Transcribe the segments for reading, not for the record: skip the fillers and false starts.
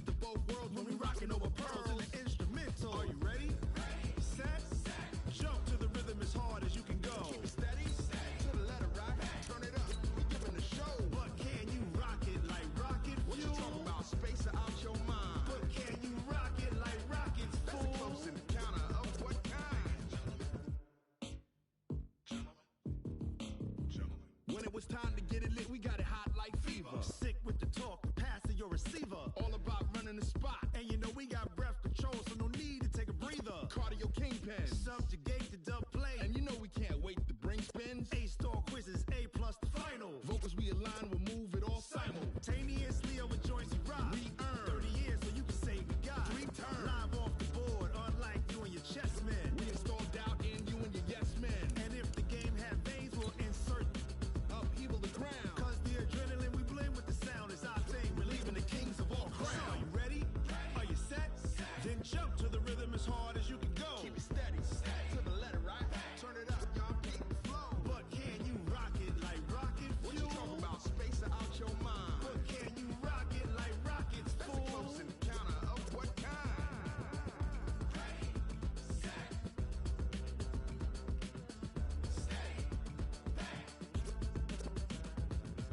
best of both worlds when we rockin' over pearls in the instrumental. Are you ready? Set. Jump to the rhythm as hard as you can go. Keep it steady. To the letter rock. Turn it up. We giving a show. But can you rock it like rocket fuel? What you talking about? Space out your mind. But can you rock it like rockets, fool? That's a close encounter of what kind? When it was time to get it lit, we got it hot like fever. Sick with the talk, passing your receiver. All about running the spot. And you know we got breath control, so no need to take a breather. Cardio kingpin, subjugate the dub play. And you know we can't wait to bring spins. A-star quizzes, A+ the final. Vocals we align, we'll move it all simultaneously over joints we rock. We earn 30 years so you can say we got 3 turns. Live off the board, unlike you and your chess men. We install doubt in you and your yes men. And if the game had veins, we'll insert upheaval the ground. Cause the adrenaline we blend with the sound is our thing. We're leaving the kings of all crowns. So are you ready? Are you set? Then jump to the rhythm as hard as you can go. Keep it steady. To the letter right. Turn it up, y'all. Keep the flow. But can you rock it like rocket fuel? What you talking about? Space out your mind. But can you rock it like rockets, fool? That's a close encounter of what kind?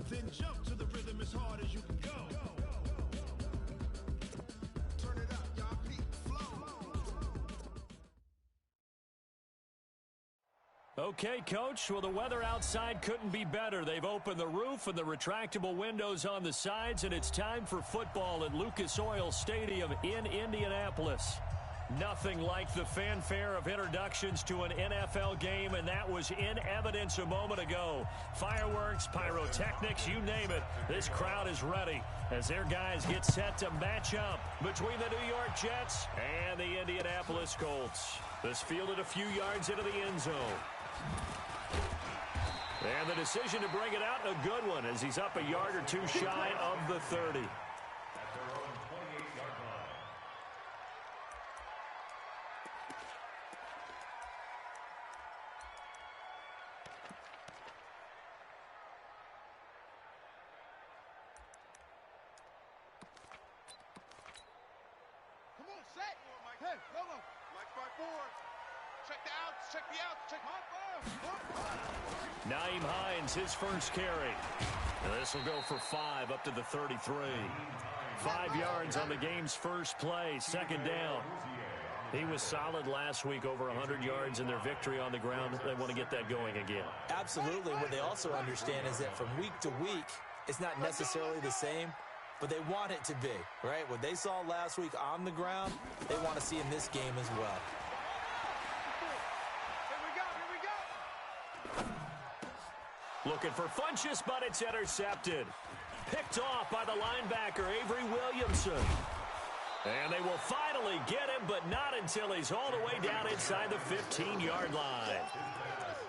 Then jump to the rhythm as hard as you can go. Turn it up, y'all. Keep the flow. Okay, Coach. Well, the weather outside couldn't be better. They've opened the roof and the retractable windows on the sides, and it's time for football at Lucas Oil Stadium in Indianapolis. Nothing like the fanfare of introductions to an NFL game, and that was in evidence a moment ago. Fireworks, pyrotechnics, you name it. This crowd is ready as their guys get set to match up between the New York Jets and the Indianapolis Colts. This fielded a few yards into the end zone. And the decision to bring it out, a good one, as he's up a yard or two shy of the 30. Hey, Logo. Lights by 4. Check the outs. Check the outs. Check my phone. Nyheim Hines, his first carry. And this will go for 5 up to the 33. 5 yards on the game's first play, second down. He was solid last week, over 100 yards in their victory on the ground. They want to get that going again. Absolutely. What they also understand is that from week to week, it's not necessarily the same, but they want it to be, right? What they saw last week on the ground, they want to see in this game as well. Here we go. Looking for Funchess, but it's intercepted. Picked off by the linebacker, Avery Williamson. And they will finally get him, but not until he's all the way down inside the 15-yard line.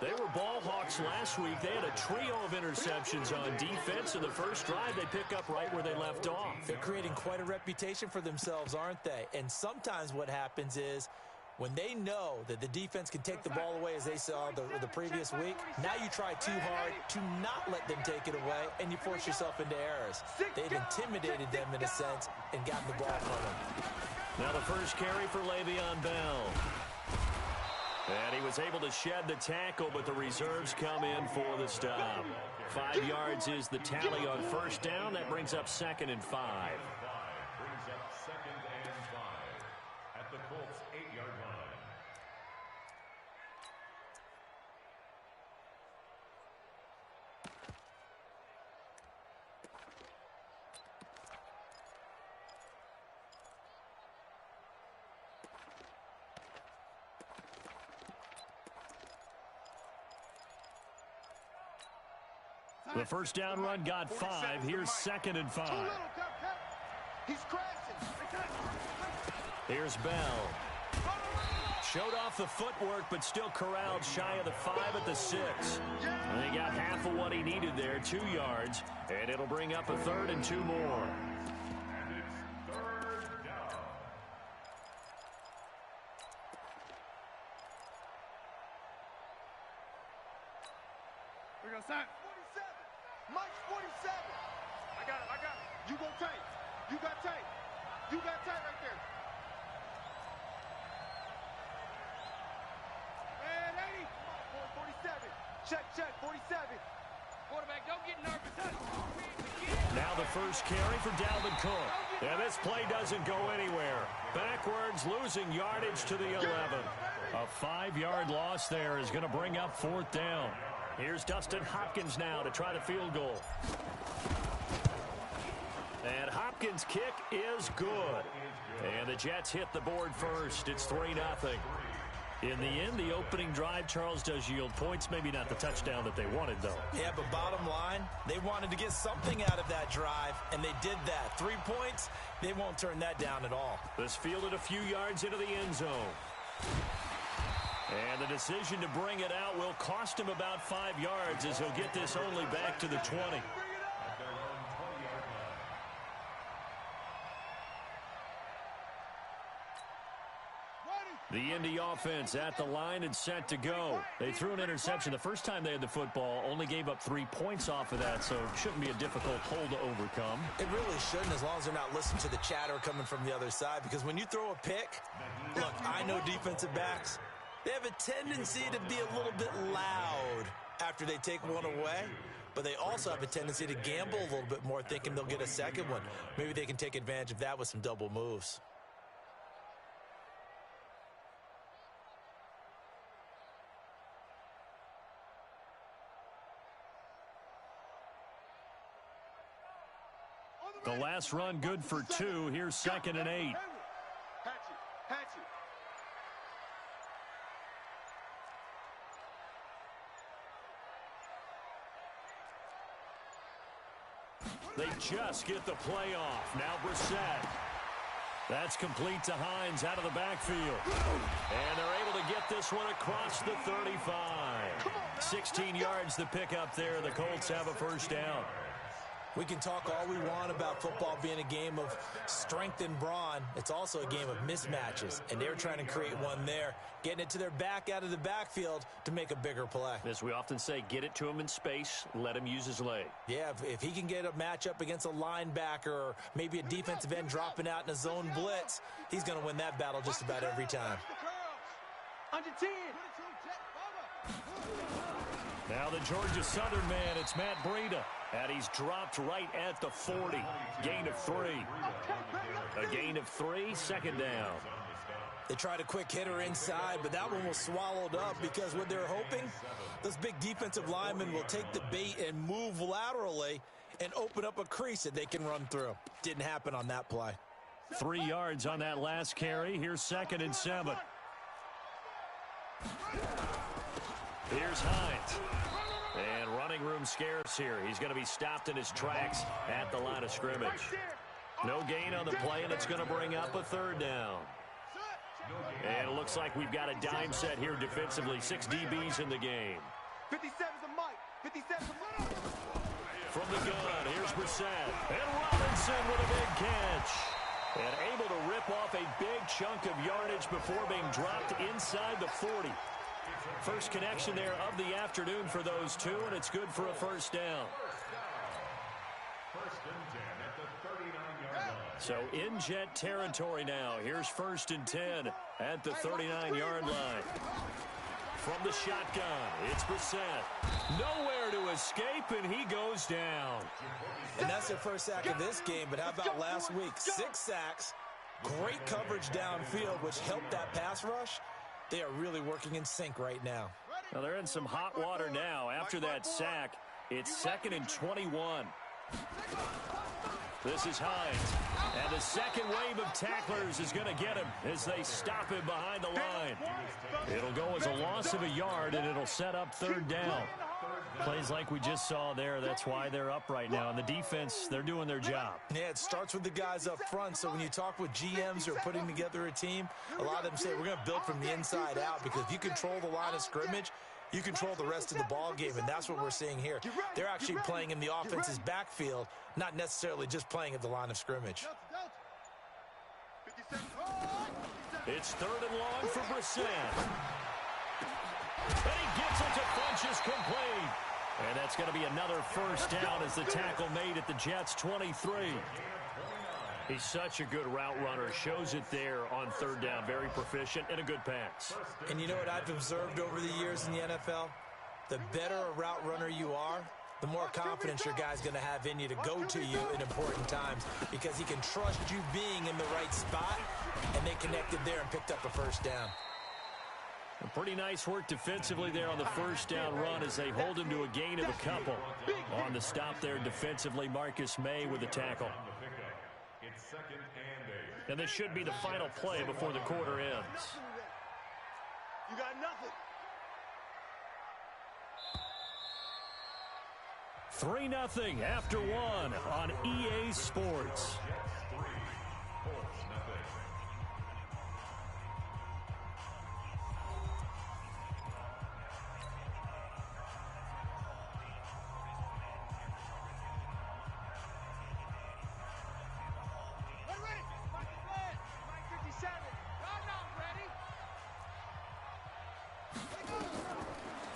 They were ball hawks last week. They had a trio of interceptions on defense. In the first drive, they pick up right where they left off. They're creating quite a reputation for themselves, aren't they? And sometimes what happens is when they know that the defense can take the ball away, as they saw the previous week, now you try too hard to not let them take it away, and you force yourself into errors. They've intimidated them in a sense and gotten the ball from them. Now the first carry for Le'Veon Bell. And he was able to shed the tackle, but the reserves come in for the stop. 5 yards is the tally on first down. That brings up 2nd and 5. Brings up 2nd and 5 at the Colts' 8-yard line. The first down run got 5. Here's 2nd and 5. He's crashing. Here's Bell. Showed off the footwork, but still corralled shy of the 5 at the 6. And he got half of what he needed there, 2 yards. And it'll bring up a 3rd and 2 more. And it's 3rd down. We're going to sign. 47. Mike's 47. I got it. You go tape. You got tape. You got tight right there. And 80. Come on, 47. Check, 47. Quarterback, don't get nervous. Now the first carry for Dalvin Cook. And this play doesn't go anywhere. Backwards, losing yardage to the 11. A 5-yard loss there is going to bring up 4th down. Here's Dustin Hopkins now to try the field goal. And Hopkins' kick is good. And the Jets hit the board first. It's 3-0. In the end, the opening drive, Charles, does yield points. Maybe not the touchdown that they wanted, though. Yeah, but bottom line, they wanted to get something out of that drive, and they did that. 3 points, they won't turn that down at all. This fielded a few yards into the end zone. And the decision to bring it out will cost him about 5 yards as he'll get this only back to the 20. The Indy offense at the line and set to go. They threw an interception the first time they had the football, only gave up 3 points off of that, so it shouldn't be a difficult hole to overcome. It really shouldn't, as long as they're not listening to the chatter coming from the other side, because when you throw a pick, look, I know defensive backs, they have a tendency to be a little bit loud after they take one away, but they also have a tendency to gamble a little bit more, thinking they'll get a second one. Maybe they can take advantage of that with some double moves. The last run good for 2. Here's 2nd and 8. Hatchet. They just get the play off. Now Brissett. That's complete to Hines out of the backfield. And they're able to get this one across the 35. 16 yards to pick up there. The Colts have a first down. We can talk all we want about football being a game of strength and brawn. It's also a game of mismatches, and they're trying to create one there, getting it to their back out of the backfield to make a bigger play. As we often say, get it to him in space, let him use his leg. Yeah, if he can get a matchup against a linebacker or maybe a defensive end dropping out in a zone blitz, he's going to win that battle just about every time. Under 10. Now the Georgia Southern man, it's Matt Breida. And he's dropped right at the 40. Gain of 3. A gain of 3, 2nd down. They tried a quick hitter inside, but that one was swallowed up because what they're hoping, those big defensive linemen will take the bait and move laterally and open up a crease that they can run through. Didn't happen on that play. 3 yards on that last carry. Here's 2nd and 7. Here's Hines. And running room scarce here. He's going to be stopped in his tracks at the line of scrimmage. No gain on the play, and it's going to bring up a 3rd down. And it looks like we've got a dime set here defensively. 6 DBs in the game. 57's a Mike. 57's a Mike. From the gun, here's Brissett. And Robinson with a big catch. And able to rip off a big chunk of yardage before being dropped inside the 40. First connection there of the afternoon for those two, and it's good for a first down. First and 10 at the 39-yard line. So in Jet territory now. Here's 1st and 10 at the 39-yard line. From the shotgun, it's Brissett. Nowhere to escape, and he goes down. And that's their first sack of this game, but how about last week? 6 sacks, great coverage downfield, which helped that pass rush. They are really working in sync right now. Well, they're in some hot water now. After that sack, it's 2nd and 21. This is Hines. And the second wave of tacklers is going to get him as they stop him behind the line. It'll go as a loss of a yard, and it'll set up 3rd down. Plays like we just saw there, that's why they're up right now. And the defense, they're doing their job. Yeah, it starts with the guys up front. So when you talk with GMs who are putting together a team, a lot of them say we're going to build from the inside out, because if you control the line of scrimmage, you control the rest of the ball game, and that's what we're seeing here. They're actually playing in the offense's backfield, not necessarily just playing at the line of scrimmage. It's 3rd and long for Brissett. And he gets it to Funchess complete. And that's going to be another first down as the tackle made at the Jets' 23. He's such a good route runner. Shows it there on third down. Very proficient and a good pass. And you know what I've observed over the years in the NFL? The better a route runner you are, the more confidence your guy's going to have in you to go to you in important times because he can trust you being in the right spot, and they connected there and picked up a first down. Pretty nice work defensively there on the first down run as they hold him to a gain of a couple. On the stop there defensively, Marcus May with a tackle. It's 2nd and 8. And this should be the final play before the quarter ends. You got nothing. 3-0 after 1 on EA Sports. Jets 3, Colts nothing.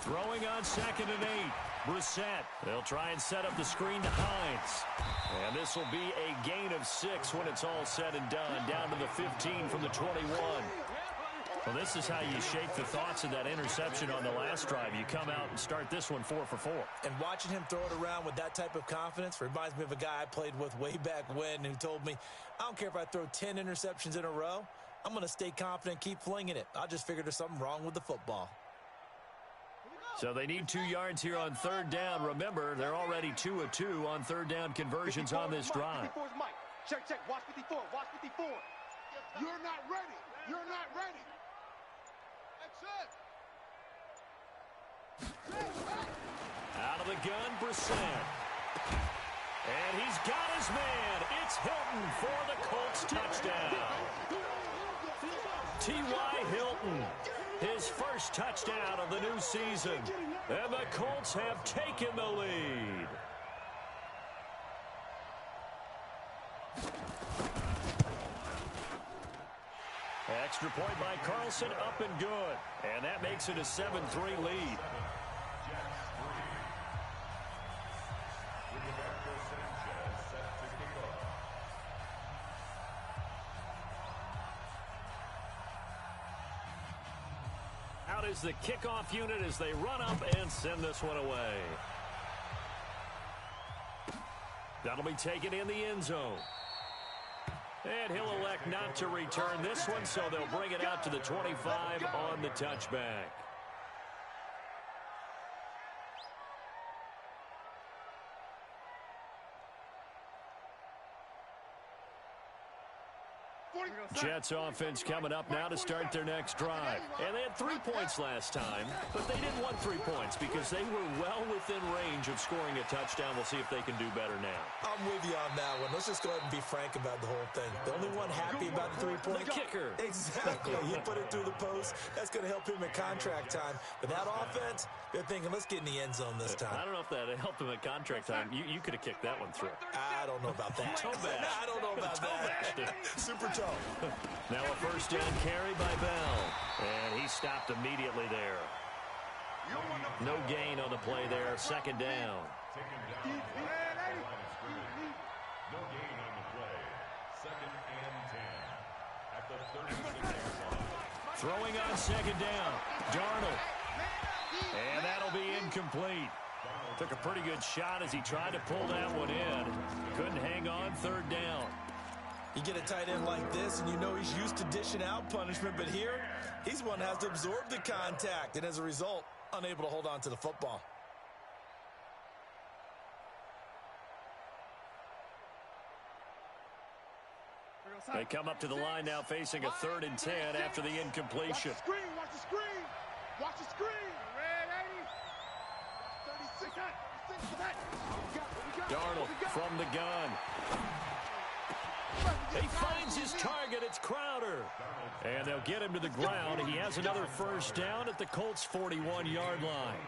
Throwing on 2nd and 8. Brissett. They'll try and set up the screen to Hines. And this will be a gain of 6 when it's all said and done. Down to the 15 from the 21. Well, this is how you shape the thoughts of that interception on the last drive. You come out and start this one 4 for 4. And watching him throw it around with that type of confidence reminds me of a guy I played with way back when who told me, I don't care if I throw 10 interceptions in a row. I'm going to stay confident and keep flinging it. I just figured there's something wrong with the football. So they need 2 yards here on third down. Remember, they're already 2 of 2 on third down conversions on this drive. 54 is Mike. Check. Watch 54. Watch 54. You're not ready. You're not ready. That's it. Out of the gun, Brissett. And he's got his man. It's Hilton for the Colts touchdown. T.Y. Hilton. His first touchdown of the new season. And the Colts have taken the lead. Extra point by Carlson, up and good. And that makes it a 7-3 lead. Out is the kickoff unit as they run up and send this one away. That'll be taken in the end zone. And he'll elect not to return this one, so they'll bring it out to the 25 on the touchback. Jets offense coming up now to start their next drive. And they had 3 points last time, but they didn't want 3 points because they were well within range of scoring a touchdown. We'll see if they can do better now. I'm with you on that one. Let's just go ahead and be frank about the whole thing. The only one happy about the 3-point The kicker. Exactly. He put it through the post. That's going to help him at contract time. But that offense, they're thinking, let's get in the end zone this time. I don't know if that helped him at contract time. You could have kicked that one through. I don't know about that. Toe bash. I don't know about that. Super toe. Now a first down carry by Bell. And he stopped immediately there. No gain on the play there. Second down. Taken down. No gain on the play. 2nd and 10. At the 36-yard line. Throwing on second down. Darnold. And that'll be incomplete. Took a pretty good shot as he tried to pull that one in. Couldn't hang on. Third down. You get a tight end like this, and you know he's used to dishing out punishment, but here, he's one that has to absorb the contact, and as a result, unable to hold on to the football. They come up to the line now facing a 3rd and 10 after the incompletion. Watch the screen. Watch the screen. Watch the screen. Red 80. 36. Darnold from the gun. He finds his target. It's Crowder. And they'll get him to the ground. He has another first down at the Colts' 41-yard line.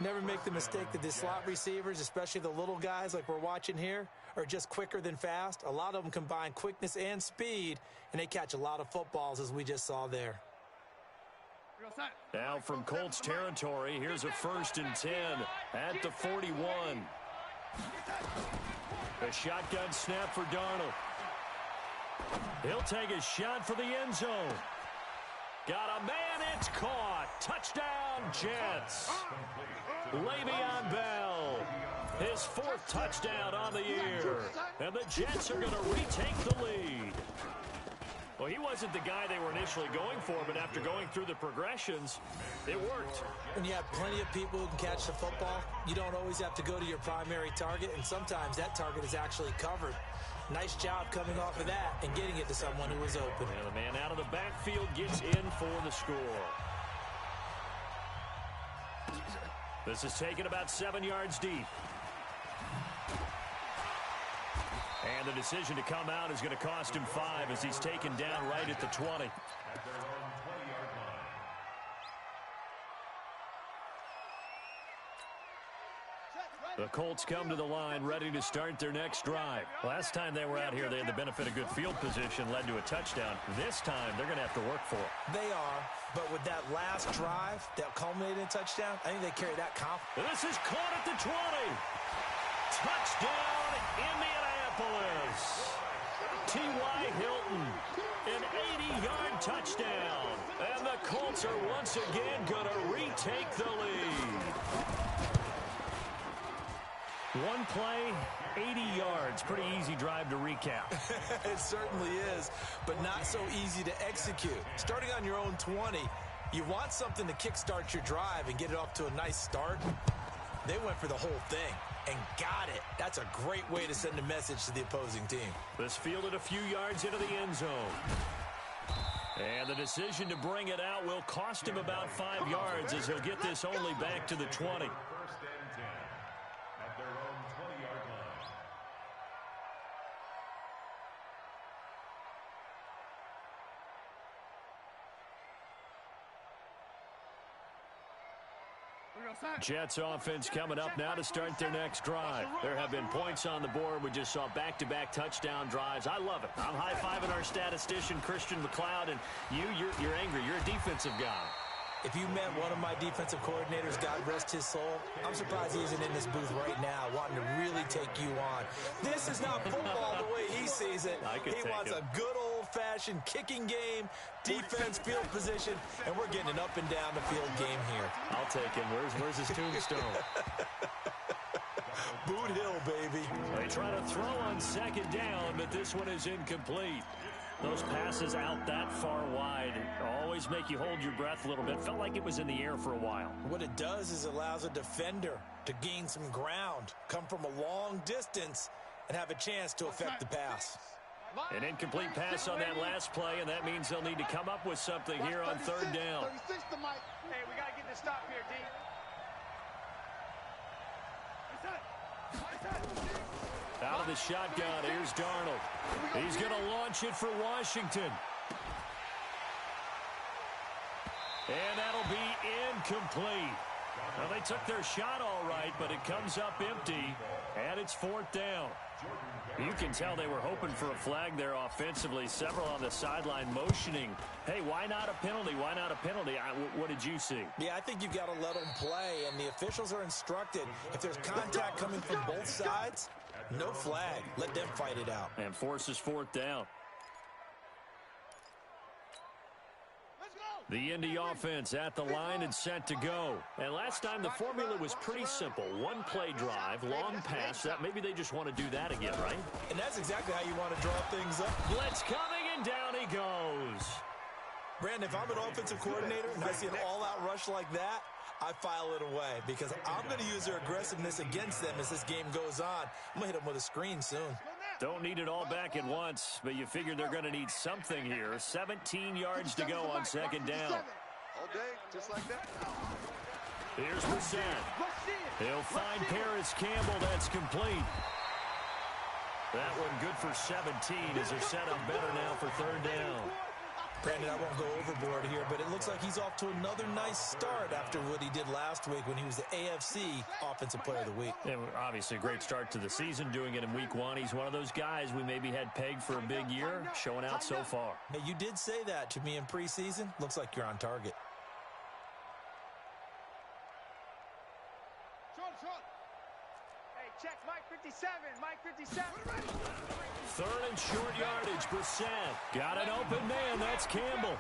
Never make the mistake that the slot receivers, especially the little guys like we're watching here, are just quicker than fast. A lot of them combine quickness and speed, and they catch a lot of footballs, as we just saw there. Now from Colts territory, here's a 1st and 10 at the 41. A shotgun snap for Darnold. He'll take a shot for the end zone. Got a man, it's caught. Touchdown, Jets. Le'Veon Bell, his 4th touchdown on the year. And the Jets are going to retake the lead. Well, he wasn't the guy they were initially going for, but after going through the progressions, it worked. When you have plenty of people who can catch the football, you don't always have to go to your primary target, and sometimes that target is actually covered. Nice job coming off of that and getting it to someone who was open. And the man out of the backfield gets in for the score. This is taken about 7 yards deep. And the decision to come out is going to cost him 5 as he's taken down right at the 20. The Colts come to the line ready to start their next drive. Last time they were out here, they had the benefit of good field position, led to a touchdown. This time, they're going to have to work for it. They are, but with that last drive that culminated in a touchdown, I think they carry that confidence. This is caught at the 20. Touchdown, Indianapolis. T.Y. Hilton, an 80-yard touchdown. And the Colts are once again going to retake the lead. One play, 80 yards. Pretty easy drive to recap. It certainly is, but not so easy to execute. Starting on your own 20, you want something to kickstart your drive and get it off to a nice start. They went for the whole thing and got it. That's a great way to send a message to the opposing team. This fielded a few yards into the end zone. And the decision to bring it out will cost him about 5 yards as he'll get this only back to the 20. Jets offense coming up now to start their next drive. There have been points on the board. We just saw back-to-back touchdown drives. I love it. I'm high-fiving our statistician, Christian McLeod, and you're angry. You're a defensive guy. If you met one of my defensive coordinators, God rest his soul, I'm surprised he isn't in this booth right now wanting to really take you on. This is not football the way he sees it. He wants a good old-fashioned kicking game, defense, field position, and we're getting an up-and-down the field game here. I'll take him. Where's his tombstone? Boot Hill, baby. They try to throw on second down, but this one is incomplete. Those passes out that far wide always make you hold your breath a little bit. Felt like it was in the air for a while. What it does is allows a defender to gain some ground, come from a long distance, and have a chance to affect the pass. An incomplete pass on that last play, and that means they'll need to come up with something here on third down. Hey, we got to get this stop here, D. Out of the shotgun, here's Darnold. He's going to launch it for Washington. And that'll be incomplete. Well, they took their shot all right, but it comes up empty, and it's fourth down. You can tell they were hoping for a flag there offensively. Several on the sideline motioning. Hey, why not a penalty? Why not a penalty? What did you see? Yeah, I think you've got to let them play, and the officials are instructed. If there's contact coming from both sides, no flag. Let them fight it out. And forces fourth down. The Indy offense at the line and set to go. And last time the formula was pretty simple. One play drive, long pass. Maybe they just want to do that again, right? And that's exactly how you want to draw things up. Blitz coming, and down he goes. Brandon, if I'm an offensive coordinator and I see an all-out rush like that, I file it away because I'm going to use their aggressiveness against them as this game goes on. I'm going to hit them with a screen soon. Don't need it all back at once, but you figure they're going to need something here. 17 yards to go on second down. All day, just like that. Here's Brissett. He'll find Paris Campbell. That's complete. That one good for 17 as they're set up better now for third down. Brandon, I won't go overboard here, but it looks like he's off to another nice start after what he did last week when he was the AFC Offensive Player of the Week. And obviously a great start to the season, doing it in week one. He's one of those guys we maybe had pegged for a big year, showing out so far. Hey, you did say that to me in preseason. Looks like you're on target. Hey, check Mike 57. Mike 57. Third and short yardage. Brissett got an open man. That's Campbell.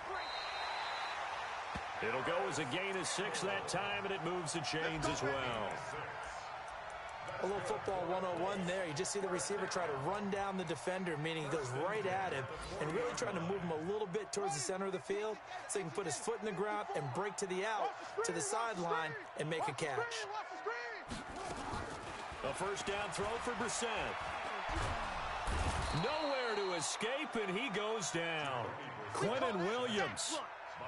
It'll go as a gain of 6 that time, and it moves the chains as well. A little football 101 there. You just see the receiver try to run down the defender, meaning he goes right at him and really trying to move him a little bit towards the center of the field so he can put his foot in the ground and break to the out, to the sideline, and make a catch. A first down throw for Brissett. Nowhere to escape, and he goes down. Quentin Williams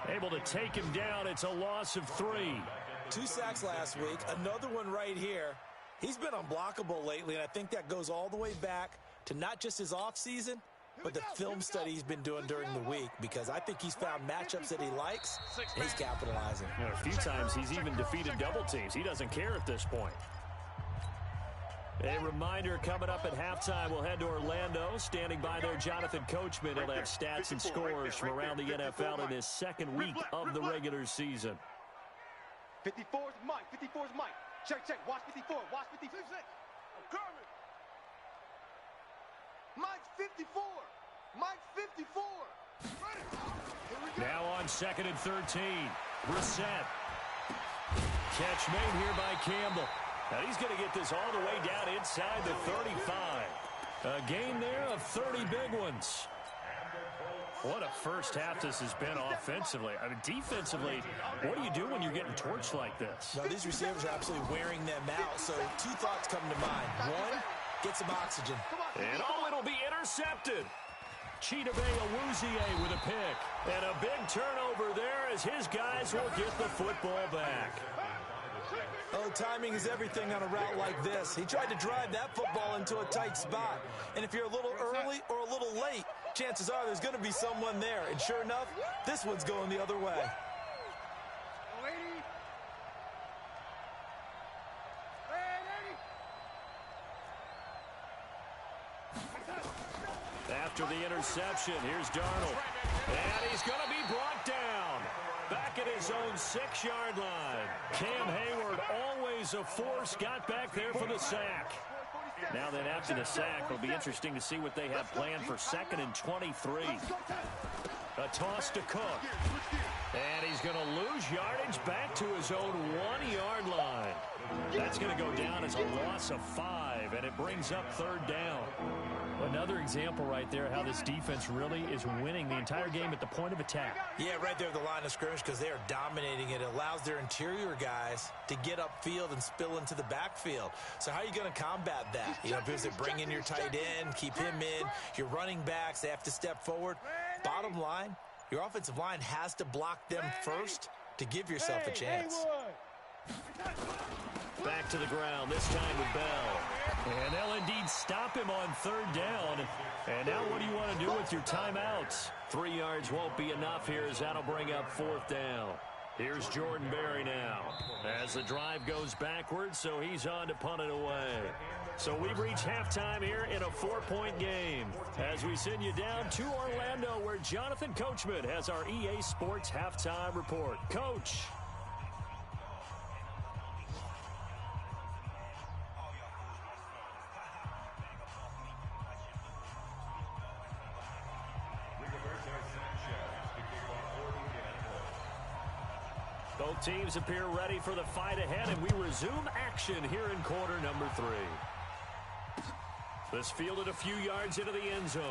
able to take him down. It's a loss of 3. 2 sacks last week, another one right here. He's been unblockable lately, and I think that goes all the way back to not just his offseason, but the film study he's been doing during the week, because I think he's found matchups that he likes, and he's capitalizing. You know, a few times he's even defeated double teams. He doesn't care at this point. A reminder, coming up at halftime, we'll head to Orlando. Standing by there, Jonathan Coachman. He'll have stats and scores from around the NFL in his second week of the regular season. 54 is Mike. 54 is Mike. Check, check. Watch 54. Watch 54. I'm coming. Mike's 54. Mike's 54. Now on 2nd and 13. Brissett. Catch made here by Campbell. Now he's going to get this all the way down inside the 35. A gain there of 30 big ones. What a first half this has been offensively. I mean, defensively, what do you do when you're getting torched like this? No, these receivers are absolutely wearing them out. So 2 thoughts come to mind. 1, get some oxygen. And it'll be intercepted. Chidobe Awuzie with a pick. And a big turnover there as his guys will get the football back. Oh, timing is everything on a route like this. He tried to drive that football into a tight spot. And if you're a little early or a little late, chances are there's going to be someone there. And sure enough, this one's going the other way. After the interception, here's Darnold. And he's going to be brought down. Back at his own 6-yard line. Cam Hayward, always a force, got back there for the sack. Now then, after the sack, it'll be interesting to see what they have planned for 2nd and 23. A toss to Cook. And he's going to lose yardage back to his own 1-yard line. That's going to go down as a loss of 5, and it brings up 3rd down. Another example right there how this defense really is winning the entire game at the point of attack. Yeah, right there at the line of scrimmage, because they are dominating it. It allows their interior guys to get upfield and spill into the backfield. So how are you going to combat that? You know, because they bring in your tight end, keep him in. Your running backs, they have to step forward. Bottom line, your offensive line has to block them first to give yourself a chance. Back to the ground, this time with Bell. And they'll indeed stop him on 3rd down. And now what do you want to do with your timeouts? 3 yards won't be enough here as that'll bring up 4th down. Here's Jordan Berry now as the drive goes backwards, so he's on to punt it away. So we've reached halftime here in a 4-point game as we send you down to Orlando where Jonathan Coachman has our EA Sports halftime report. Coach. Both teams appear ready for the fight ahead, and we resume action here in quarter number 3. This fielded a few yards into the end zone.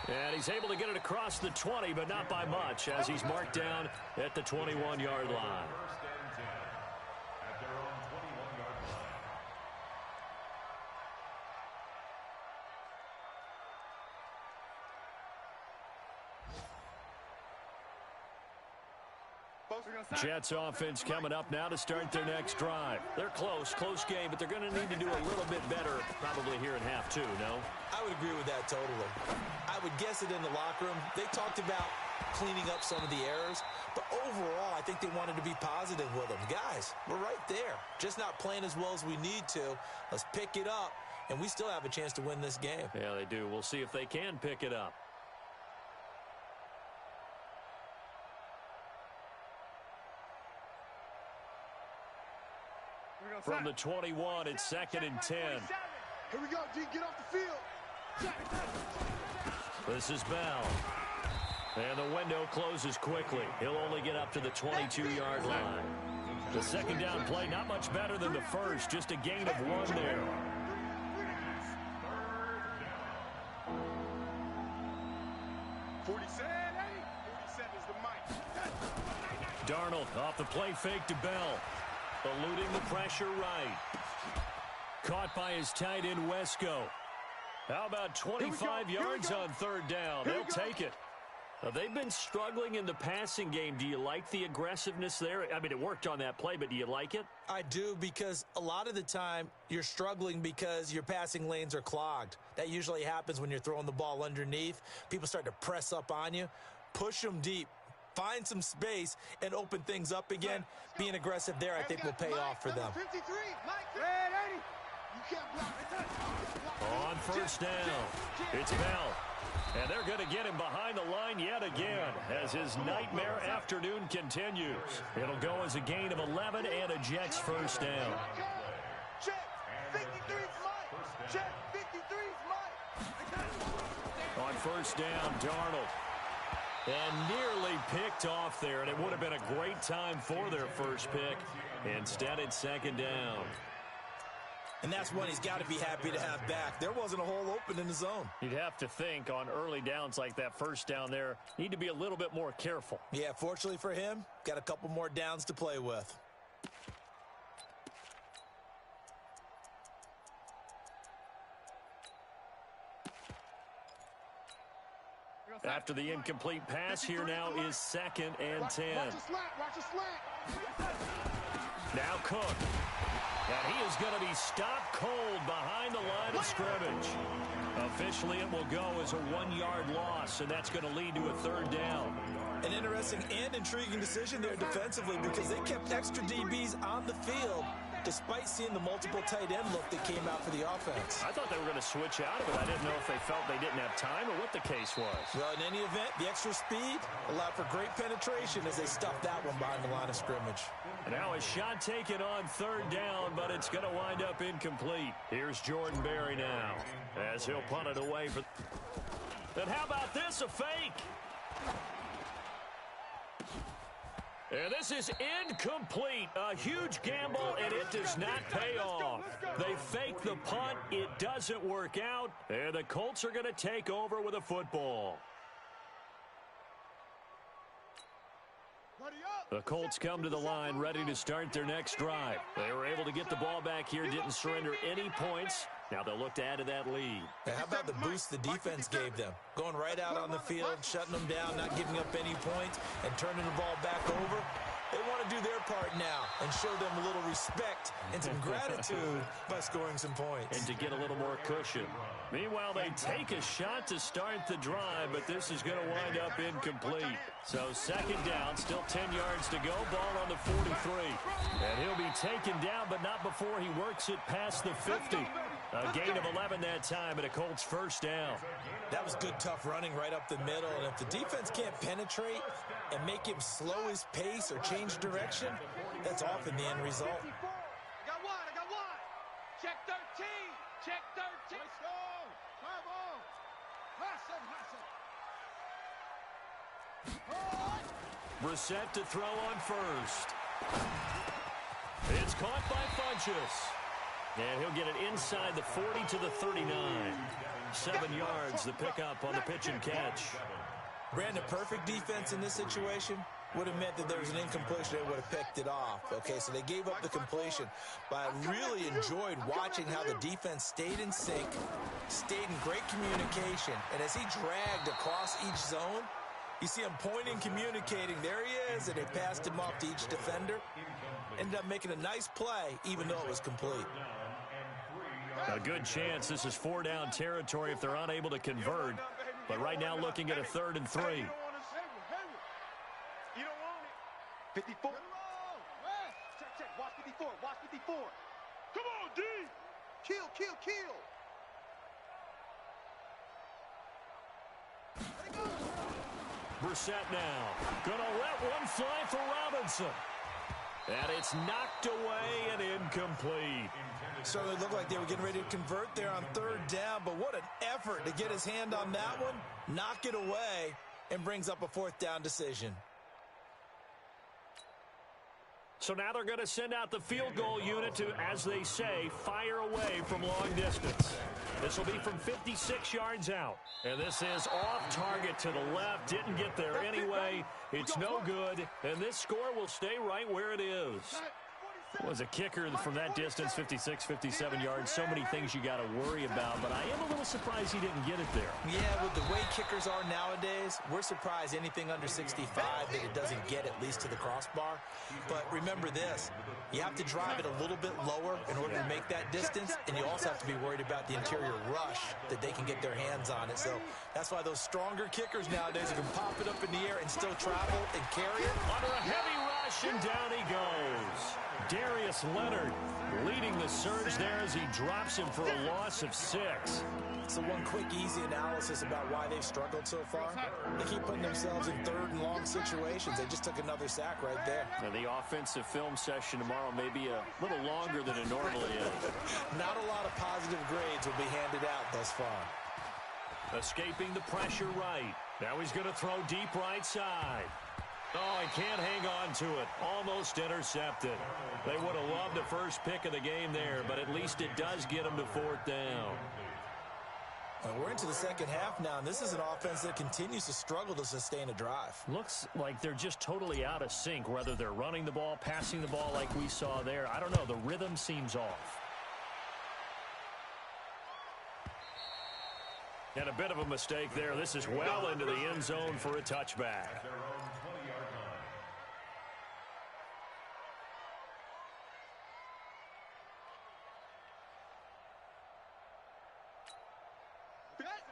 And he's able to get it across the 20, but not by much, as he's marked down at the 21-yard line. Jets offense coming up now to start their next drive. They're close game, but they're going to need to do a little bit better probably here in half 2, no? I would agree with that totally. I would guess it in the locker room. They talked about cleaning up some of the errors, but overall, I think they wanted to be positive with them. Guys, we're right there. Just not playing as well as we need to. Let's pick it up, and we still have a chance to win this game. Yeah, they do. We'll see if they can pick it up. From the 21, it's 2nd and 10. Here we go, D. Get off the field. This is Bell. And the window closes quickly. He'll only get up to the 22-yard line. The second down play, not much better than the first, just a gain of 1 there. 47 is the mic. Darnold off the play fake to Bell. Eluding the pressure right. Caught by his tight end, Wesco. How about 25 yards on 3rd down? They'll take it. They've been struggling in the passing game. Do you like the aggressiveness there? I mean, it worked on that play, but do you like it? I do, because a lot of the time you're struggling because your passing lanes are clogged. That usually happens when you're throwing the ball underneath. People start to press up on you. Push them deep. Find some space and open things up again. Being aggressive there, I think, will pay off for them. 53, Mike. You can't block. On 1st down, it's Bell. And they're going to get him behind the line yet again as his nightmare afternoon continues. It'll go as a gain of 11 and a Jets 1st down. Check. 53's Mike. Check. 53's Mike. On 1st down, Darnold. And nearly picked off there, and it would have been a great time for their first pick. Instead, it's 2nd down. And that's one he's got to be happy to have back. There wasn't a hole open in the zone. You'd have to think on early downs like that 1st down there, need to be a little bit more careful. Yeah, fortunately for him, got a couple more downs to play with. After the incomplete pass, here now is 2nd and 10. Watch the slant. Now Cook. And he is going to be stopped cold behind the line of scrimmage. Officially, it will go as a 1-yard loss, and that's going to lead to a 3rd down. An interesting and intriguing decision there defensively, because they kept extra DBs on the field despite seeing the multiple tight end look that came out for the offense. I thought they were going to switch out of it. I didn't know if they felt they didn't have time or what the case was. Well, in any event, the extra speed allowed for great penetration as they stuffed that one behind the line of scrimmage. And now a shot taken on 3rd down, but it's going to wind up incomplete. Here's Jordan Berry now as he'll punt it away. And how about this, a fake? And this is incomplete. A huge gamble, and it does not pay off. They fake the punt. It doesn't work out. And the Colts are going to take over with a football. The Colts come to the line ready to start their next drive. They were able to get the ball back here, didn't surrender any points. Now they'll look to add to that lead. Now, how about the boost the defense gave them? Going right out on the field, shutting them down, not giving up any points, and turning the ball back over. They want to do their part now and show them a little respect and some gratitude by scoring some points. And to get a little more cushion. Meanwhile, they take a shot to start the drive, but this is going to wind up incomplete. So 2nd down, still 10 yards to go, ball on the 43. And he'll be taken down, but not before he works it past the 50. A gain of 11 that time, and a Colts 1st down. That was good, tough running right up the middle. And if the defense can't penetrate and make him slow his pace or change direction, that's often the end result. I got one. Check 13. Check 13. Let's go. Come on. Brissett to throw on 1st. It's caught by Funchess. And he'll get it inside the 40 to the 39. 7 yards, the pickup on the pitch and catch. Brandon, perfect defense in this situation would have meant that there was an incompletion. They would have picked it off. Okay, so they gave up the completion. But I really enjoyed watching how the defense stayed in sync, stayed in great communication. And as he dragged across each zone, you see him pointing, communicating. There he is, and they passed him off to each defender. Ended up making a nice play, even though it was complete. A good chance this is 4-down territory if they're unable to convert. But right now looking at a 3rd and 3. You don't want it. 54. Check. Watch 54. Watch 54. Come on, D. Kill. Brissett now. Gonna let one fly for Robinson. And it's knocked away and incomplete. Certainly looked like they were getting ready to convert there on third down, but what an effort to get his hand on that one, knock it away, and brings up a fourth down decision. So now they're going to send out the field goal unit to, as they say, fire away from long distance. This will be from 56 yards out. And this is off target to the left. Didn't get there anyway. It's no good. And this score will stay right where it is. Was a kicker from that distance, 56, 57 yards. So many things you got to worry about, but I am a little surprised he didn't get it there. Yeah, with the way kickers are nowadays, we're surprised anything under 65 that it doesn't get at least to the crossbar. But remember this, you have to drive it a little bit lower in order to make that distance, and you also have to be worried about the interior rush that they can get their hands on it. So that's why those stronger kickers nowadays can pop it up in the air and still travel and carry it. Under a heavy rush, and down he goes. Darius Leonard leading the surge there as he drops him for a loss of 6. So one quick, easy analysis about why they've struggled so far. They keep putting themselves in third and long situations. They just took another sack right there. Now the offensive film session tomorrow may be a little longer than it normally is. Not a lot of positive grades will be handed out thus far. Escaping the pressure right. Now he's going to throw deep right side. Oh, he can't hang on to it. Almost intercepted. They would have loved the first pick of the game there, but at least it does get them to fourth down. We're into the second half now, and this is an offense that continues to struggle to sustain a drive. Looks like they're just totally out of sync, whether they're running the ball, passing the ball like we saw there. I don't know. The rhythm seems off. And a bit of a mistake there. This is well into the end zone for a touchback.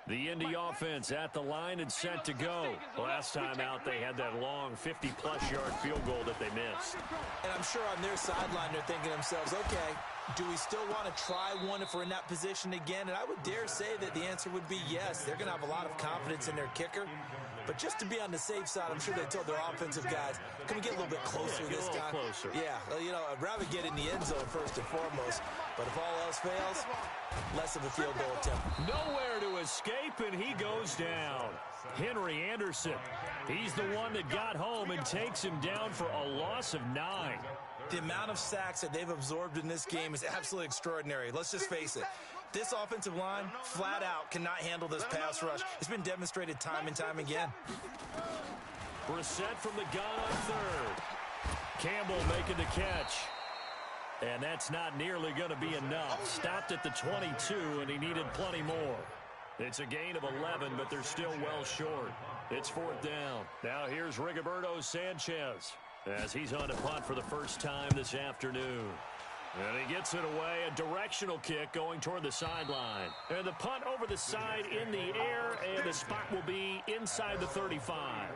The Indy offense at the line and set to go. Last time out, they had that long 50-plus yard field goal that they missed. And I'm sure on their sideline, they're thinking to themselves, okay, do we still want to try one if we're in that position again? And I would dare say that the answer would be yes. They're going to have a lot of confidence in their kicker. But just to be on the safe side, I'm sure they told their offensive guys, can we get a little bit closer this time? Closer. Yeah, well, you know, I'd rather get in the end zone first and foremost. But if all else fails, less of a field goal attempt. Nowhere to escape, and he goes down. Henry Anderson, he's the one that got home and takes him down for a loss of 9. The amount of sacks that they've absorbed in this game is absolutely extraordinary. Let's just face it. This offensive line, flat out, cannot handle this pass rush. It's been demonstrated time and time again. Brissett from the gun on third. Campbell making the catch. And that's not nearly going to be enough. Stopped at the 22, and he needed plenty more. It's a gain of 11, but they're still well short. It's fourth down. Now here's Rigoberto Sanchez as he's on to punt for the first time this afternoon. And he gets it away, a directional kick going toward the sideline. And the punt over the side in the air, and the spot will be inside the 35.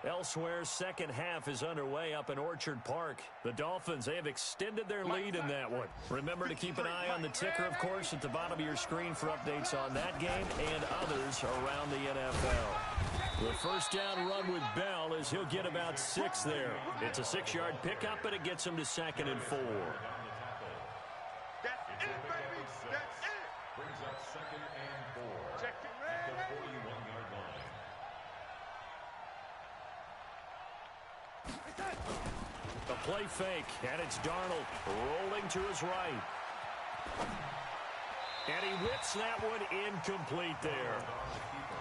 Elsewhere, second half is underway up in Orchard Park. The Dolphins, they have extended their lead in that one. Remember to keep an eye on the ticker, of course, at the bottom of your screen for updates on that game and others around the NFL. The first down run with Bell is he'll get about 6 there. It's a 6-yard pickup, and it gets him to 2nd and 4. That's it, baby. That's it. Brings up 2nd and 4 Check it, man. at the 41-yard line. The play fake, and it's Darnold rolling to his right. And he whips that one incomplete there.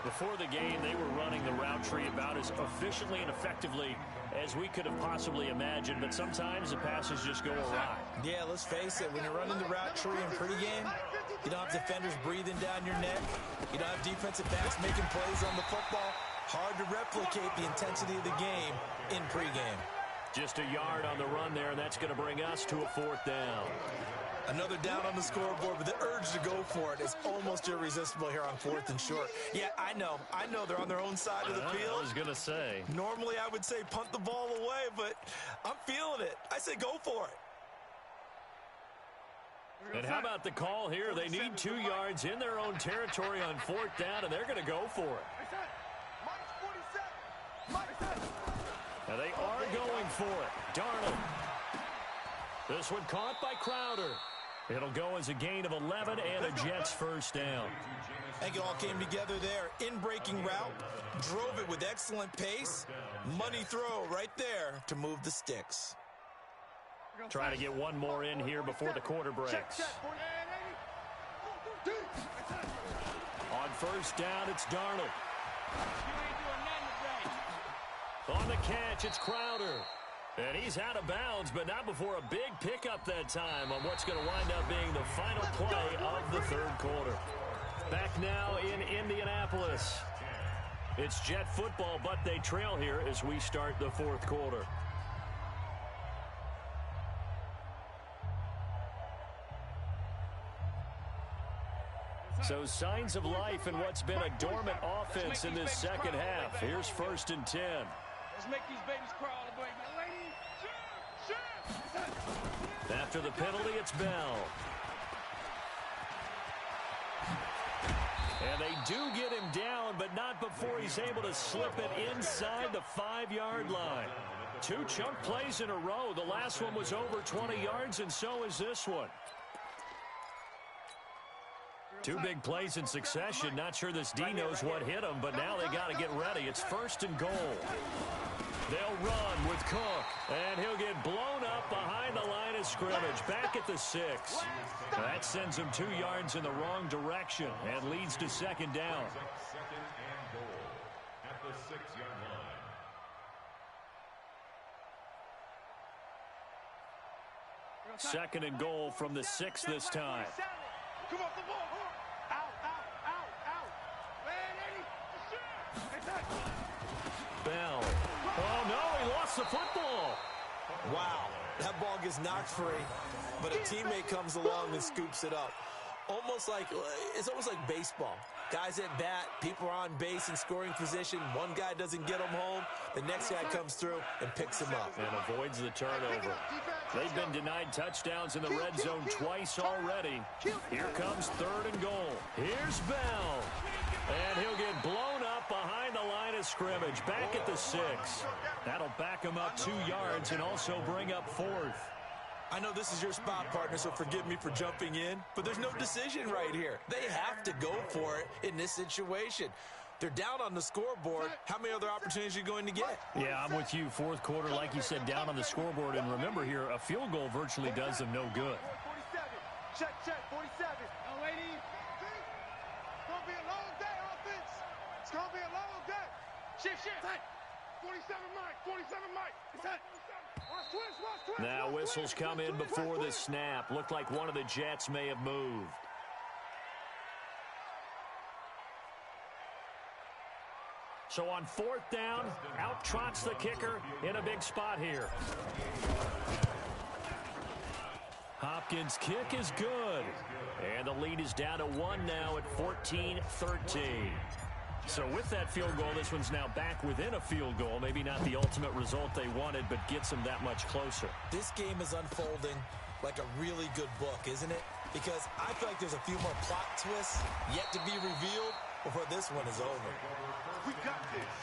Before the game, they were running the route tree about as efficiently and effectively as we could have possibly imagined, but sometimes the passes just go awry. Yeah, let's face it, when you're running the route tree in pregame, you don't have defenders breathing down your neck. You don't have defensive backs making plays on the football. Hard to replicate the intensity of the game in pregame. Just a yard on the run there, and that's going to bring us to a fourth down. Another down on the scoreboard, but the urge to go for it is almost irresistible here on 4th and short. Yeah, I know they're on their own side of the field. I was going to say. Normally I would say punt the ball away, but I'm feeling it. I say go for it. And how about the call here? They need 2 yards in their own territory on 4th down, and they're going to go for it. They are going for it. Darnold. This one caught by Crowder. It'll go as a gain of 11 and a Jets first down. I think it all came together there. In-breaking route, drove it with excellent pace. Money throw right there to move the sticks. Try to get one more in here before the quarter breaks. On first down, it's Darnold. On the catch, it's Crowder. And he's out of bounds, but not before a big pickup that time on what's going to wind up being the final play of the third quarter. Back now in Indianapolis. It's Jet football, but they trail here as we start the fourth quarter. So signs of life in what's been a dormant offense in this second half. Here's 1st and 10. Let's make these babies crawl. After the penalty, it's Bell. And they do get him down, but not before he's able to slip it inside the 5-yard line. 2 chunk plays in a row. The last one was over 20 yards, and so is this one. 2 big plays in succession. Not sure this D knows what hit him, but now they got to get ready. It's 1st and goal. They'll run with Cook, and he'll get blown up behind the line of scrimmage, back at the 6. That sends him 2 yards in the wrong direction and leads to 2nd down. Second and goal at the 6-yard line. 2nd and goal from the 6 this time. Come off the ball. Out. Bell. Oh, no, he lost the football. Wow, that ball gets knocked free, but a teammate comes along and scoops it up. It's almost like baseball. Guys at bat, people are on base in scoring position. One guy doesn't get them home. The next guy comes through and picks him up. And avoids the turnover. They've been denied touchdowns in the red zone twice already. Here comes 3rd and goal. Here's Bell. And he'll get blown up behind the line of scrimmage, back at the 6. That'll back him up 2 yards and also bring up 4th. I know this is your spot, partner, so forgive me for jumping in, but there's no decision right here. They have to go for it in this situation. They're down on the scoreboard. How many other opportunities are you going to get? Yeah, I'm with you. 4th quarter, like you said, down on the scoreboard. And remember here, a field goal virtually does them no good. 47. Check, 47. No, lady. It's going to be a long day, offense. It's going to be a long day. Shift. 47 Mike. 47 Mike. Watch twist. Now whistles come in before the snap. Looked like one of the Jets may have moved. So on 4th down, out trots the kicker in a big spot here. Hopkins' kick is good. And the lead is down to 1 now at 14-13. So with that field goal, this one's now back within a field goal. Maybe not the ultimate result they wanted, but gets them that much closer. This game is unfolding like a really good book, isn't it? Because I feel like there's a few more plot twists yet to be revealed before this one is over. We got this.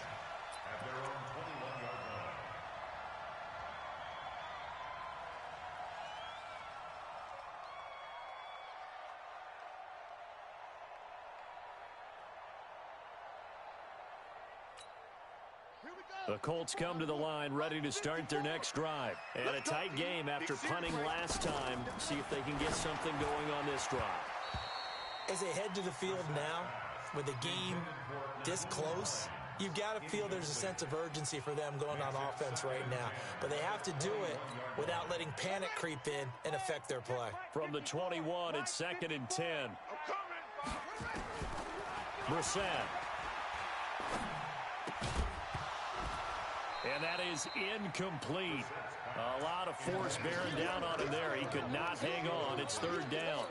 At their own 21-yard line. The Colts come to the line ready to start their next drive. And a tight game after punting last time. See if they can get something going on this drive. As they head to the field now, with the game this close, you've got to feel there's a sense of urgency for them going on offense right now. But they have to do it without letting panic creep in and affect their play. From the 21, it's 2nd and 10. Brissett. And that is incomplete. A lot of force bearing down on him there. He could not hang on. It's 3rd down.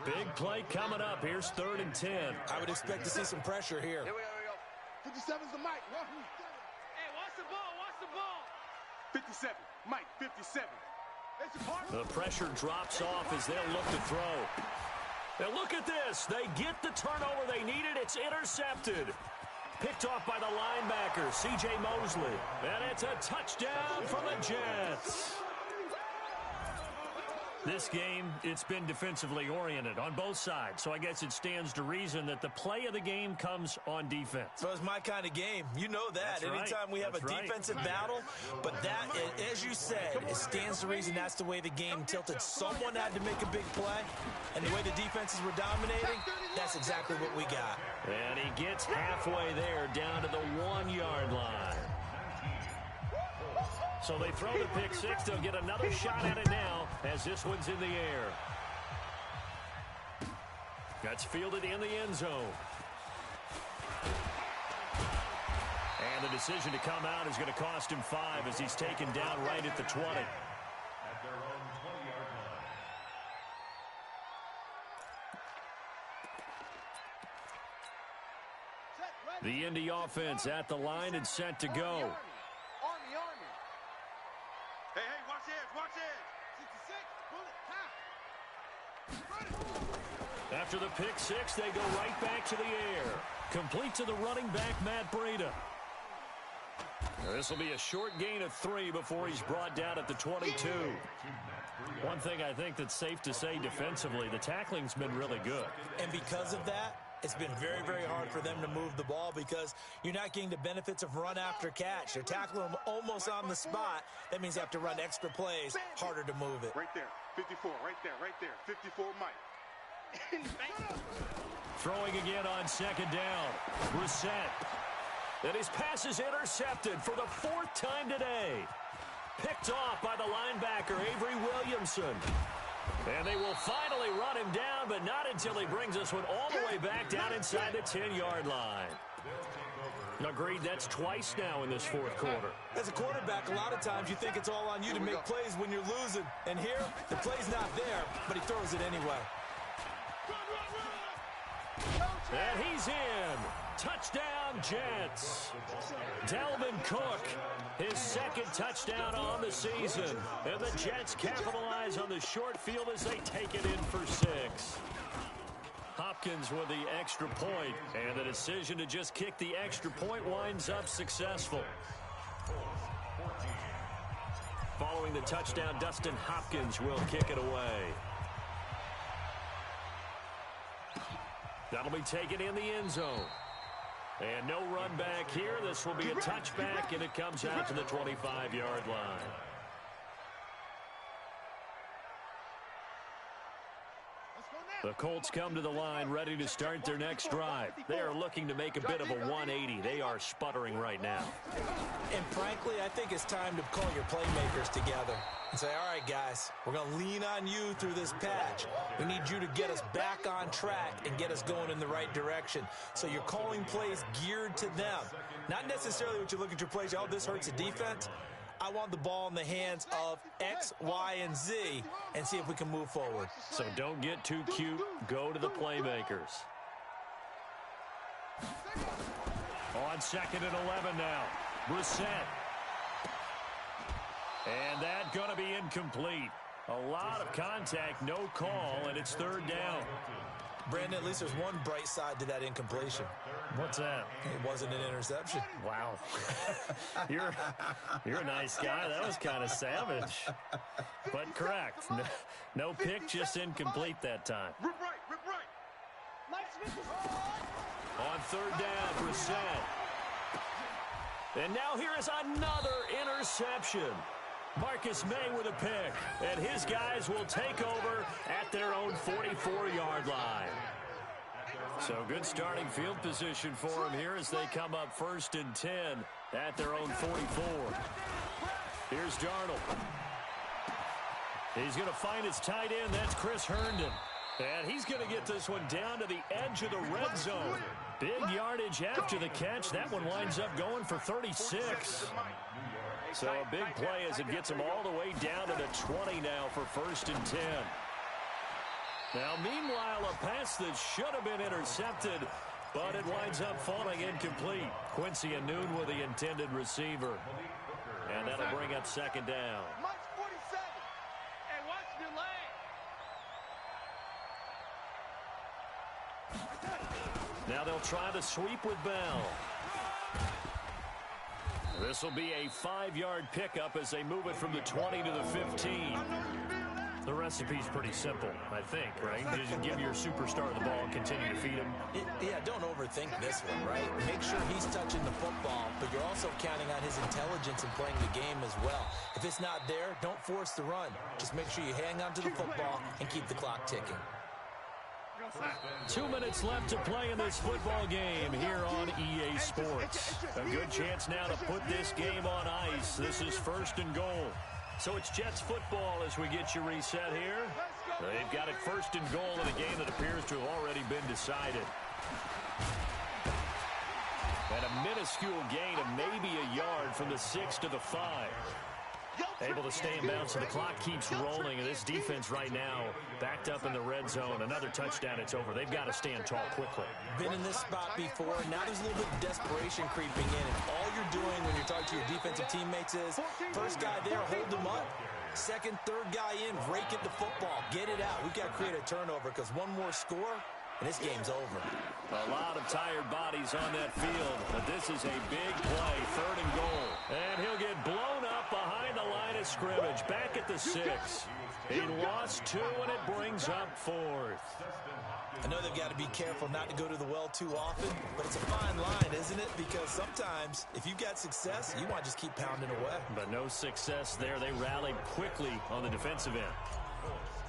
Big play coming up. Here's 3rd and 10. I would expect to see some pressure here. Here we go. 57's the Mike. Hey, watch the ball. 57. Mike, 57. The pressure drops off as they'll look to throw. And look at this. They get the turnover they needed. It's intercepted. Picked off by the linebacker, C.J. Mosley. And it's a touchdown for the Jets. This game, it's been defensively oriented on both sides, so I guess it stands to reason that the play of the game comes on defense. So it's my kind of game. You know that. That's Anytime right. we have That's a right. defensive battle, but that, as you said, it stands to reason that's the way the game tilted. Someone had to make a big play, and the way the defenses were dominating, that's exactly what we got. And he gets halfway there, down to the 1-yard line. So they throw the pick six. They'll get another shot at it now as this one's in the air. That's fielded in the end zone. And the decision to come out is going to cost him 5 as he's taken down right at the 20. At their own 20-yard line. The Indy offense at the line and set to go. Army. Hey, watch edge. 66, bullet, time. After the pick six, they go right back to the air. Complete to the running back, Matt Breida. This will be a short gain of 3 before he's brought down at the 22. One thing I think that's safe to say defensively, the tackling's been really good. And because of that, it's been very, very hard for them to move the ball because you're not getting the benefits of run after catch. They're tackling them almost on the spot. That means they have to run extra plays, harder to move it. Right there. 54, right there. 54, Mike. Throwing again on second down. Brissett. And his pass is intercepted for the 4th time today. Picked off by the linebacker, Avery Williamson. And they will finally run him down, but not until he brings this one all the way back down inside the 10-yard line. Agreed, that's twice now in this 4th quarter. As a quarterback, a lot of times you think it's all on you to make plays when you're losing. And here, the play's not there, but he throws it anyway. And he's in. Touchdown, Jets. Dalvin Cook, his 2nd touchdown on the season. And the Jets capitalize on the short field as they take it in for 6. Hopkins with the extra point, and the decision to just kick the extra point winds up successful. Following the touchdown, Dustin Hopkins will kick it away. That'll be taken in the end zone. And no run back here. This will be a touchback, and it comes out to the 25-yard line. The Colts come to the line ready to start their next drive. They are looking to make a bit of a 180. They are sputtering right now. And frankly, I think it's time to call your playmakers together and say, all right, guys, we're going to lean on you through this patch. We need you to get us back on track and get us going in the right direction. So you're calling plays geared to them. Not necessarily what you look at your plays, oh, this hurts the defense. I want the ball in the hands of X, Y, and Z and see if we can move forward. So don't get too cute. Go to the playmakers. On 2nd and 11 now. Brissett. And that going to be incomplete. A lot of contact, no call, and it's 3rd down. Brandon, at least there's one bright side to that incompletion. What's that? It wasn't an interception. Wow. You're a nice guy. That was kind of savage. But correct. No pick, just incomplete that time. Rip right. On 3rd down, Brissett. And now here is another interception. Marcus May with a pick, and his guys will take over at their own 44-yard line. So good starting field position for them here as they come up 1st and 10 at their own 44. Here's Darnold. He's going to find his tight end. That's Chris Herndon. And he's going to get this one down to the edge of the red zone. Big yardage after the catch. That one winds up going for 36. So a big play as it gets him all the way down to the 20 now for 1st and 10. Now, meanwhile, a pass that should have been intercepted, but it winds up falling incomplete. Quincy Anoon with the intended receiver. And that'll bring up 2nd down. Mike's 47. Hey, watch your leg. Now they'll try the sweep with Bell. This will be a 5-yard pickup as they move it from the 20 to the 15. The recipe's pretty simple, I think, right? Just give your superstar the ball and continue to feed him. Yeah, don't overthink this one, right? Make sure he's touching the football, but you're also counting on his intelligence in playing the game as well. If it's not there, don't force the run. Just make sure you hang on to the football and keep the clock ticking. 2 minutes left to play in this football game here on EA Sports. A good chance now to put this game on ice. This is 1st and goal. So it's Jets football as we get you reset here. They've got it 1st and goal in a game that appears to have already been decided. And a minuscule gain of maybe a yard from the 6 to the 5. Able to stay in bounds, so the clock keeps rolling, and this defense right now backed up in the red zone. Another touchdown, it's over. They've got to stand tall quickly. Been in this spot before. Now there's a little bit of desperation creeping in, and all you're doing when you're talking to your defensive teammates is first guy there, hold him up. Second, third guy in, rake at the football. Get it out. We've got to create a turnover because one more score, and this game's over. A lot of tired bodies on that field, but this is a big play, 3rd and goal. And he'll get blown up behind the line of scrimmage, back at the 6. He lost 2, and it brings up 4th. I know they've got to be careful not to go to the well too often, but it's a fine line, isn't it? Because sometimes, if you've got success, you want to just keep pounding away. But no success there. They rallied quickly on the defensive end.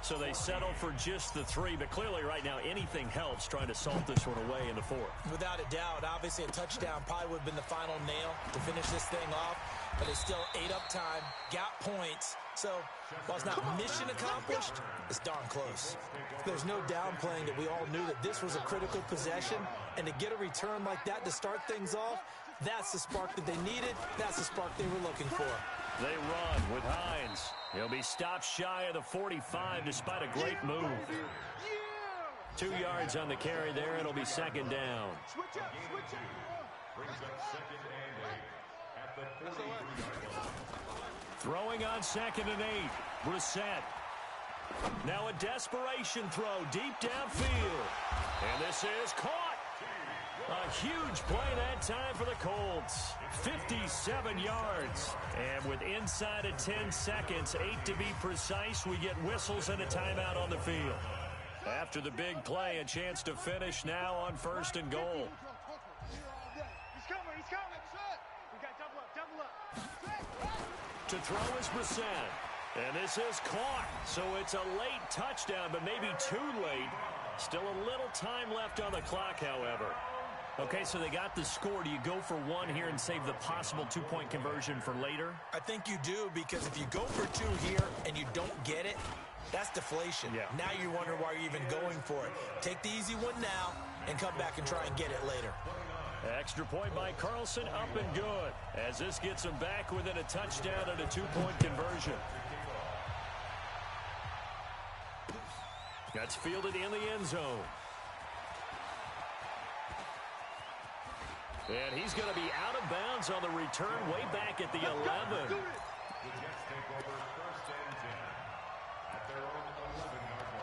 So they settle for just the 3, but clearly right now anything helps trying to salt this one away in the 4th. Without a doubt, obviously a touchdown probably would have been the final nail to finish this thing off, but it's still 8 up time, got points. So while it's not mission accomplished, it's darn close. There's no downplaying that we all knew that this was a critical possession, and to get a return like that to start things off, that's the spark that they needed. That's the spark they were looking for. They run with Hines. He'll be stopped shy of the 45 despite a great move. 2 yards on the carry there. It'll be 2nd down. Switch up. Brings up 2nd and 8 at the 43-yard line. Throwing on 2nd and 8. Brissett. Now a desperation throw deep downfield. And this is caught. A huge play that time for the Colts. 57 yards. And with inside of 10 seconds, 8 to be precise, we get whistles and a timeout on the field. After the big play, a chance to finish now on 1st and goal. He's coming. We got double up. To throw is Brissett. And this is caught. So it's a late touchdown, but maybe too late. Still a little time left on the clock, however. Okay, so they got the score. Do you go for 1 here and save the possible 2-point conversion for later? I think you do, because if you go for 2 here and you don't get it, that's deflation. Yeah. Now you wonder why you're even going for it. Take the easy one now and come back and try and get it later. Extra point by Carlson, up and good. As this gets them back within a touchdown and a 2-point conversion. That's fielded in the end zone. And he's going to be out of bounds on the return way back at the 11. The Jets take over 1st and 10 at their own 11-yard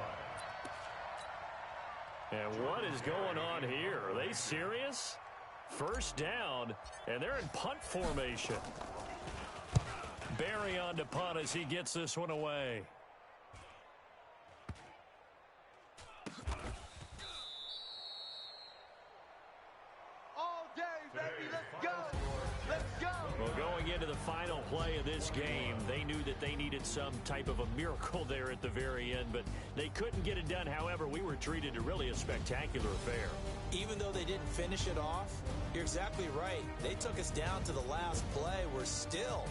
line. And what is going on here? Are they serious? 1st down, and they're in punt formation. Barry on to punt as he gets this one away. Into the final play of this game, they knew that they needed some type of a miracle there at the very end, but they couldn't get it done. However, we were treated to really a spectacular affair. Even though they didn't finish it off, you're exactly right. They took us down to the last play. We're still,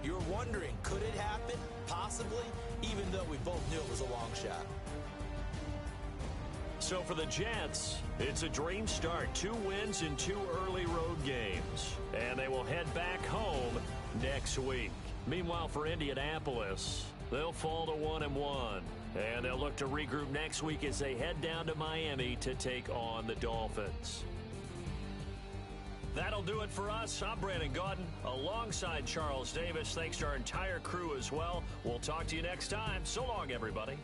you're wondering, could it happen? Possibly, even though we both knew it was a long shot. So for the Jets, it's a dream start. 2 wins in 2 early road games. And they will head back home next week. Meanwhile, for Indianapolis, they'll fall to 1-1. And they'll look to regroup next week as they head down to Miami to take on the Dolphins. That'll do it for us. I'm Brandon Gaudin alongside Charles Davis. Thanks to our entire crew as well. We'll talk to you next time. So long, everybody.